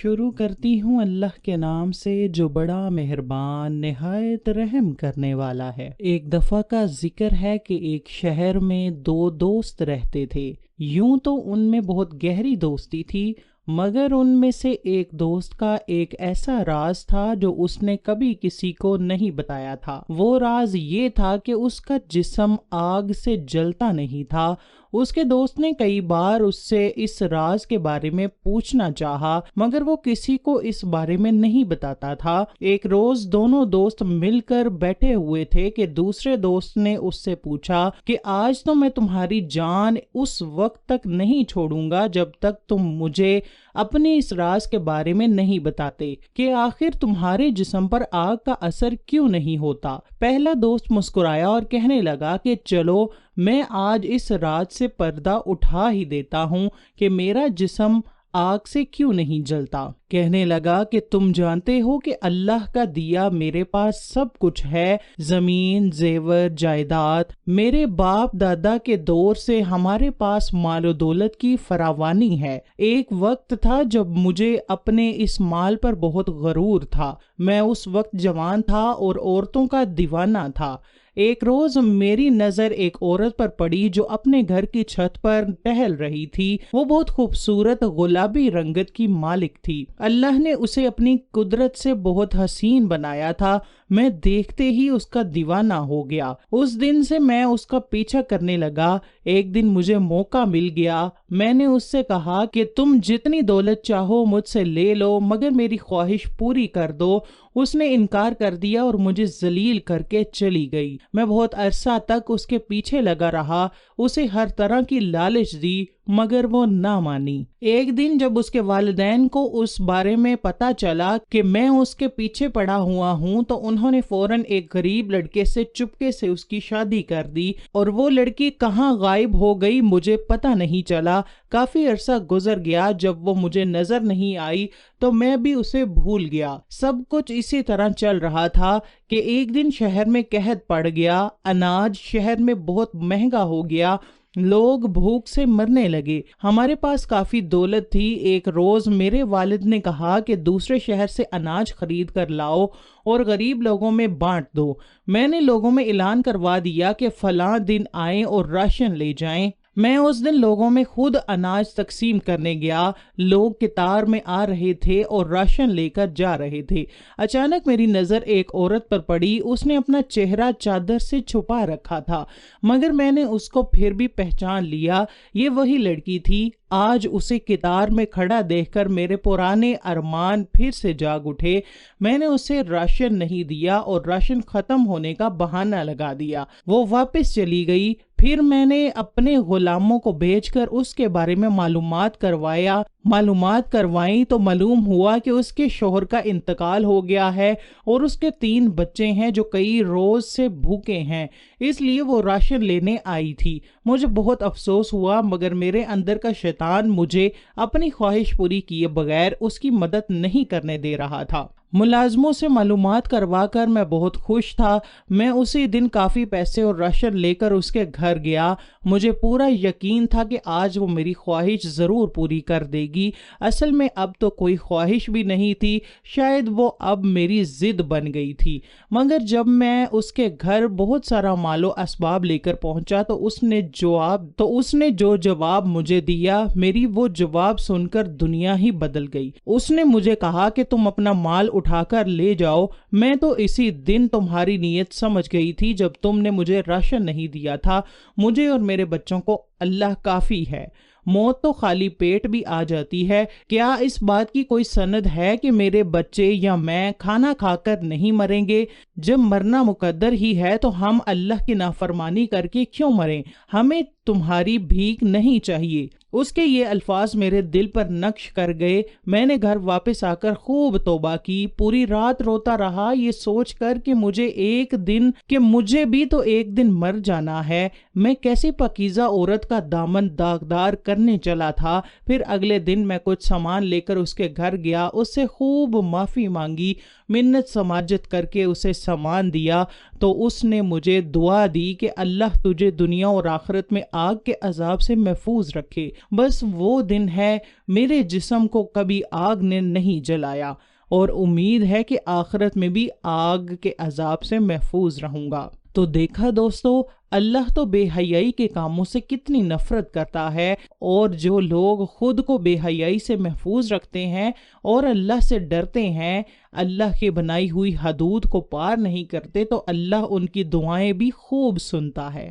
شروع کرتی ہوں اللہ کے نام سے جو بڑا مہربان نہایت رحم کرنے والا ہے۔ ایک دفعہ کا ذکر ہے کہ ایک شہر میں دو دوست رہتے تھے۔ یوں تو ان میں بہت گہری دوستی تھی، مگر ان میں سے ایک دوست کا ایک ایسا راز تھا جو اس نے کبھی کسی کو نہیں بتایا تھا۔ وہ راز یہ تھا کہ اس کا جسم آگ سے جلتا نہیں تھا۔ اس کے دوست نے کئی بار اس سے اس راز کے بارے میں پوچھنا چاہا، مگر وہ کسی کو اس بارے میں نہیں بتاتا تھا۔ ایک روز دونوں دوست مل کر بیٹھے ہوئے تھے کہ دوسرے دوست نے اس سے پوچھا کہ آج تو میں تمہاری جان اس وقت تک نہیں چھوڑوں گا جب تک تم مجھے اپنے اس راز کے بارے میں نہیں بتاتے کہ آخر تمہارے جسم پر آگ کا اثر کیوں نہیں ہوتا۔ پہلا دوست مسکرایا اور کہنے لگا کہ چلو میں آج اس راز سے پردہ اٹھا ہی دیتا ہوں کہ میرا جسم آگ سے کیوں نہیں جلتا۔ کہنے لگا کہ تم جانتے ہو کہ اللہ کا دیا میرے پاس سب کچھ ہے، زمین، زیور، جائیداد۔ میرے باپ دادا کے دور سے ہمارے پاس مال و دولت کی فراوانی ہے۔ ایک وقت تھا جب مجھے اپنے اس مال پر بہت غرور تھا۔ میں اس وقت جوان تھا اور عورتوں کا دیوانہ تھا۔ ایک روز میری نظر ایک عورت پر پڑی جو اپنے گھر کی چھت پر ٹہل رہی تھی۔ وہ بہت خوبصورت گلابی رنگت کی مالک تھی۔ اللہ نے اسے اپنی قدرت سے بہت حسین بنایا تھا۔ میں دیکھتے ہی اس کا دیوانہ ہو گیا۔ اس دن سے میں اس کا پیچھا کرنے لگا۔ ایک دن مجھے موقع مل گیا۔ میں نے اس سے کہا کہ تم جتنی دولت چاہو مجھ سے لے لو، مگر میری خواہش پوری کر دو۔ اس نے انکار کر دیا اور مجھے ذلیل کر کے چلی گئی۔ میں بہت عرصہ تک اس کے پیچھے لگا رہا، اسے ہر طرح کی لالچ دی، مگر وہ نہ مانی۔ ایک دن جب اس کے والدین کو اس بارے میں پتا چلا کہ میں اس کے پیچھے پڑا ہوا ہوں تو انہوں نے فوراً ایک غریب لڑکے سے چپکے سے اس کی شادی کر دی، اور وہ لڑکی کہاں غائب ہو گئی مجھے پتا نہیں چلا۔ کافی عرصہ گزر گیا، جب وہ مجھے نظر نہیں آئی تو میں بھی اسے بھول گیا۔ سب کچھ اسی طرح چل رہا تھا کہ ایک دن شہر میں قحط پڑ گیا۔ اناج شہر میں بہت مہنگا ہو گیا، لوگ بھوک سے مرنے لگے۔ ہمارے پاس کافی دولت تھی۔ ایک روز میرے والد نے کہا کہ دوسرے شہر سے اناج خرید کر لاؤ اور غریب لوگوں میں بانٹ دو۔ میں نے لوگوں میں اعلان کروا دیا کہ فلاں دن آئیں اور راشن لے جائیں۔ میں اس دن لوگوں میں خود اناج تقسیم کرنے گیا۔ لوگ قطار میں آ رہے تھے اور راشن لے کر جا رہے تھے۔ اچانک میری نظر ایک عورت پر پڑی۔ اس نے اپنا چہرہ چادر سے چھپا رکھا تھا، مگر میں نے اس کو پھر بھی پہچان لیا۔ یہ وہی لڑکی تھی۔ آج اسے قطار میں کھڑا دیکھ کر میرے پرانے ارمان پھر سے جاگ اٹھے۔ میں نے اسے راشن نہیں دیا اور راشن ختم ہونے کا بہانہ لگا دیا۔ وہ واپس چلی گئی۔ پھر میں نے اپنے غلاموں کو بھیج کر اس کے بارے میں معلومات کروائیں تو معلوم ہوا کہ اس کے شوہر کا انتقال ہو گیا ہے اور اس کے 3 بچے ہیں جو کئی روز سے بھوکے ہیں، اس لیے وہ راشن لینے آئی تھی۔ مجھے بہت افسوس ہوا، مگر میرے اندر کا شیطان مجھے اپنی خواہش پوری کیے بغیر اس کی مدد نہیں کرنے دے رہا تھا۔ ملازموں سے معلومات کروا کر میں بہت خوش تھا۔ میں اسی دن کافی پیسے اور راشن لے کر اس کے گھر گیا۔ مجھے پورا یقین تھا کہ آج وہ میری خواہش ضرور پوری کر دے گی۔ اصل میں اب تو کوئی خواہش بھی نہیں تھی، شاید وہ اب میری ضد بن گئی تھی۔ مگر جب میں اس کے گھر بہت سارا مال و اسباب لے کر پہنچا تو اس نے جو جواب مجھے دیا، میری وہ جواب سن کر دنیا ہی بدل گئی۔ اس نے مجھے کہا کہ تم اپنا مال اٹھا کر لے جاؤ۔ میں تو اسی دن تمہاری نیت سمجھ گئی تھی جب تم نے مجھے راشن نہیں دیا تھا۔ مجھے اور میرے بچوں کو اللہ کافی ہے۔ موت تو خالی پیٹ بھی آ جاتی ہے۔ کیا اس بات کی کوئی سند ہے کہ میرے بچے یا میں کھانا کھا کر نہیں مریں گے؟ جب مرنا مقدر ہی ہے تو ہم اللہ کی نافرمانی کر کے کیوں مریں؟ ہمیں تمہاری بھیک نہیں چاہیے۔ اس کے یہ الفاظ میرے دل پر نقش کر گئے۔ میں نے گھر واپس آ کر خوب توبہ کی۔ پوری رات روتا رہا، یہ سوچ کر کہ مجھے بھی تو ایک دن مر جانا ہے۔ میں کیسے پاکیزہ عورت کا دامن داغدار کرنے چلا تھا۔ پھر اگلے دن میں کچھ سامان لے کر اس کے گھر گیا، اس سے خوب معافی مانگی، منت سماجت کر کے اسے سامان دیا، تو اس نے مجھے دعا دی کہ اللہ تجھے دنیا اور آخرت میں آگ کے عذاب سے محفوظ رکھے۔ بس وہ دن ہے، میرے جسم کو کبھی آگ نے نہیں جلایا، اور امید ہے کہ آخرت میں بھی آگ کے عذاب سے محفوظ رہوں گا۔ تو دیکھا دوستو، اللہ تو بے حیائی کے کاموں سے کتنی نفرت کرتا ہے، اور جو لوگ خود کو بے حیائی سے محفوظ رکھتے ہیں اور اللہ سے ڈرتے ہیں، اللہ کی بنائی ہوئی حدود کو پار نہیں کرتے، تو اللہ ان کی دعائیں بھی خوب سنتا ہے۔